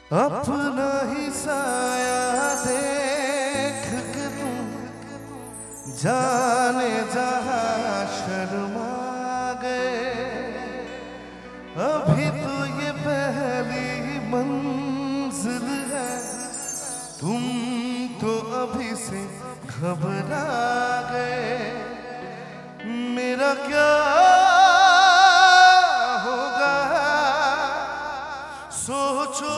अपना ही साया देख के तुम जाने जहां शर्मा गए। अभी तो ये पहली मंजिल है, तुम तो अभी से घबरा गए। मेरा क्या होगा सोचो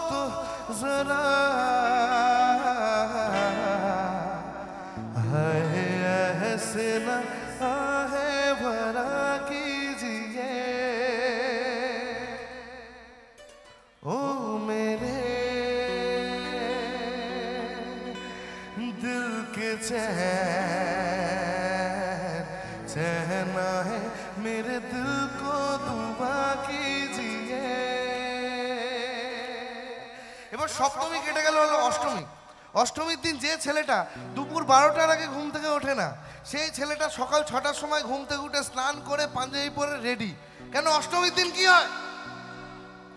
तो जरा, है ऐसे न आहे भरा कीजिए ओ मेरे दिल के चहना है, मेरे दिल को दुआ कीजिए। এবার সপ্তমী কেটে গেল, হলো অষ্টমী। অষ্টমীর দিন যে ছেলেটা দুপুর 12টার আগে ঘুম থেকে ওঠে না, সেই ছেলেটা সকাল 6টার সময় ঘুম থেকে উঠে স্নান করে পাঞ্জাবি পরে রেডি। কেন? অষ্টমীর দিন কি হয়?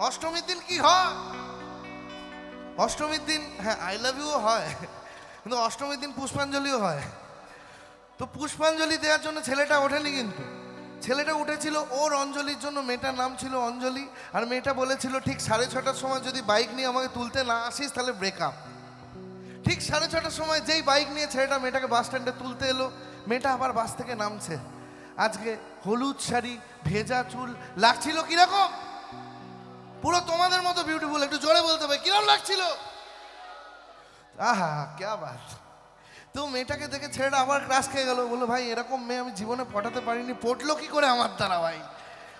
অষ্টমীর দিন কি হয়? অষ্টমীর দিন হ্যাঁ আই লাভ ইউ হয়, কিন্তু অষ্টমীর দিন পুষ্পাঞ্জলিও হয়। তো পুষ্পাঞ্জলি দেওয়ার জন্য ছেলেটা ওঠেনি, কিন্তু ছেলেটা উঠেছিল ওর অঞ্জলির জন্য। মেয়েটার নাম ছিল অঞ্জলি, আর মেয়েটা বলেছিল ঠিক 6:30টার সময় যদি বাইক নিয়ে আমাকে তুলতে না আসিস তাহলে ব্রেকআপ। ঠিক 6:30টার সময় যেই বাইক নিয়ে ছেলেটা মেয়েটাকে বাস স্ট্যান্ডে তুলতে এলো, মেয়েটা আবার বাস থেকে নামছে। আজকে হলুদ শাড়ি, ভেজা চুল, লাগছিল কিরকম? পুরো তোমাদের মতো বিউটিফুল। একটু জোরে বলতে হবে কিরকম লাগছিল? আহা ক্যা বাত। তো মেয়েটাকে দেখে ছেলেটা আবার ক্রাশ খেয়ে গেল, বললো ভাই এরকম মেয়ে আমি জীবনে পটাতে পারিনি, পটলো কি করে আমার দ্বারা ভাই।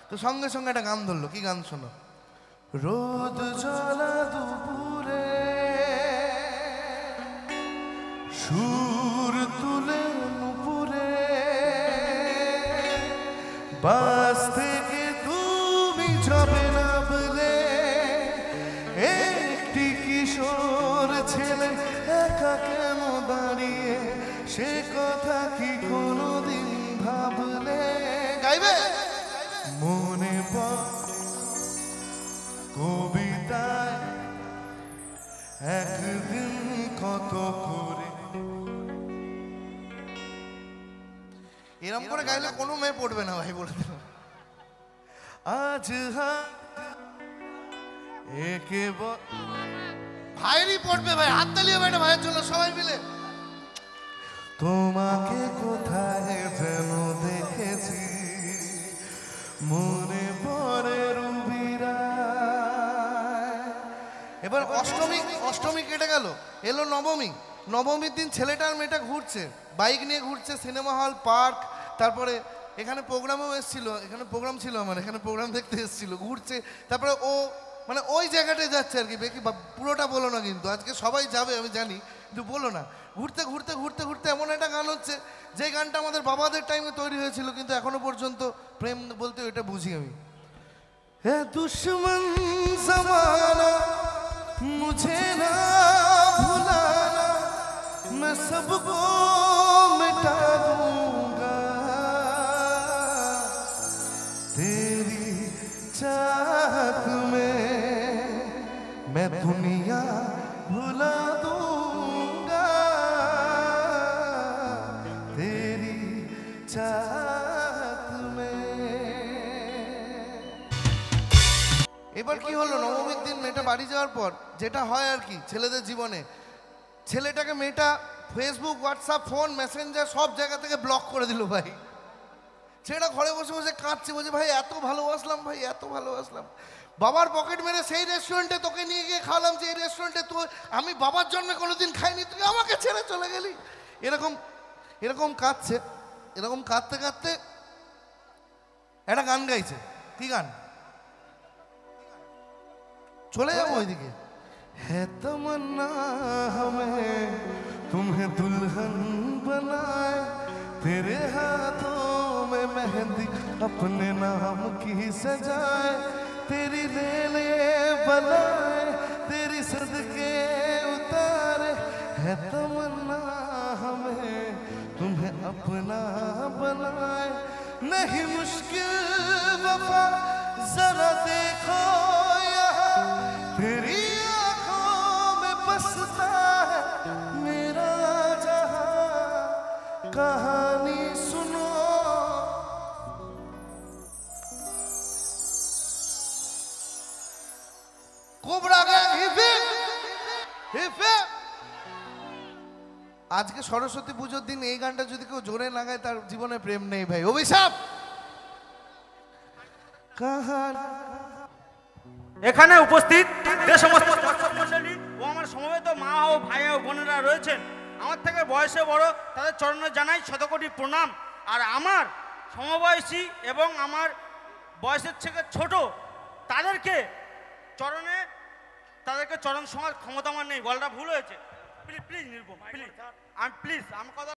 তো সঙ্গে সঙ্গে একটা গান ধরলো। কি গান শোনো? রোদ জ্বলা দুপুরে সুর তুলে নুপুরে, বাস থেকে তুমি যাবে না বলে একটি কিশোর ছেলে একা কেন দাঁড়িয়ে, সে কথা কি কোনোদিন ভাবলে? গাইবে? মনে পড়ে কবিতায় একদিন কত করে। এরম করে গাইলে কোনো মেয়ে পড়বে না ভাই, বলে দিল। আজ একে ভাইয়েরই পড়বে ভাই, হাত তালিয়ে ভাই না ভাইয়ের জন্য সবাই মিলে। তোমাকে কোথায় যেন দেখেছি, মনে পড়ে রুবিরা। এবার অষ্টমী কেটে গেল, এলো নবমী। নবমীর দিন ছেলেটা আর মেয়েটা ঘুরছে, বাইক নিয়ে ঘুরছে, সিনেমা হল, পার্ক, তারপরে এখানে প্রোগ্রামও এসেছিল, এখানে প্রোগ্রাম ছিল আমার, এখানে প্রোগ্রাম দেখতে এসেছিল, ঘুরছে। তারপরে ও মানে ওই জায়গাটায় যাচ্ছে আর কি। বেকি পুরোটা বলো না, কিন্তু আজকে সবাই যাবে আমি জানি, কিন্তু বলো না। ঘুরতে ঘুরতে ঘুরতে ঘুরতে এমন একটা গান হচ্ছে, যে গানটা আমাদের বাবাদের টাইমে তৈরি হয়েছিল, কিন্তু এখনো পর্যন্ত প্রেম বলতে ওইটা বুঝি আমি। হ্যাঁ দুশ্মন জমানা মুঝে না ভুলানা, मैं सबको मिटा दूंगा, तेरी चाहत में मैं दुनिया भुला दूंगा, तेरी चाहत में। এবার কি হলো? নবমীর দিন মেয়েটা বাড়ি যাওয়ার পর যেটা হয় আর কি ছেলেদের জীবনে, ছেলেটাকে মেয়েটা ফেসবুক, হোয়াটসঅ্যাপ, ফোন, মেসেঞ্জার সব জায়গা থেকে ব্লক করে দিল ভাই। ছেলেটা ঘরে বসে বসে কাঁদছে, বলছে ভাই এত ভালোবাসলাম, ভাই এত ভালোবাসলাম, বাবার পকেট মেরে সেই রেস্টুরেন্টে তোকে নিয়ে গিয়ে খাওয়ালাম, যে এই রেস্টুরেন্টে তুই আমি বাবার জন্মে কোনোদিন খাইনি, তুই আমাকে ছেড়ে চলে গেলি। এরকম কাঁদছে। এরকম কাঁদতে কাঁদতে একটা গান গাইছে। কি গান? চলে যাবো ওইদিকে। है तमन्ना हमें तुम्हें दुल्हन बनाए, तेरे हाथों में मेहंदी अपने नाम की सजाए, तेरी ले बनाए, तेरी सदके उतारे, है तमन्ना हमें तुम्हें अपना बनाए, नहीं मुश्किल वफा जरा देखो यहाँ कहानी सुनो কোবরা গ্যাং হিপে হিপে। আজকে সরস্বতী পুজোর দিন এই গানটা যদি কেউ জোরে না গায় তার জীবনে প্রেম নেই ভাই। অভিশাপ। এখানে উপস্থিত যে সমস্ত দর্শক মণ্ডলী ও আমার সমবেত মা ও ভাই ও বোনেরা রয়েছেন, আমার থেকে বয়সে বড়, তাদের চরণে জানাই শতকোটি প্রণাম। আর আমার সমবয়সী এবং আমার বয়সের থেকে ছোট তাদেরকে চরণ ছোঁয়ার ক্ষমতা আমার নেই। গলাটা ভুল হয়েছে, প্লিজ প্লিজ নির্ভর প্লিজ, আমি প্লিজ আমার কথা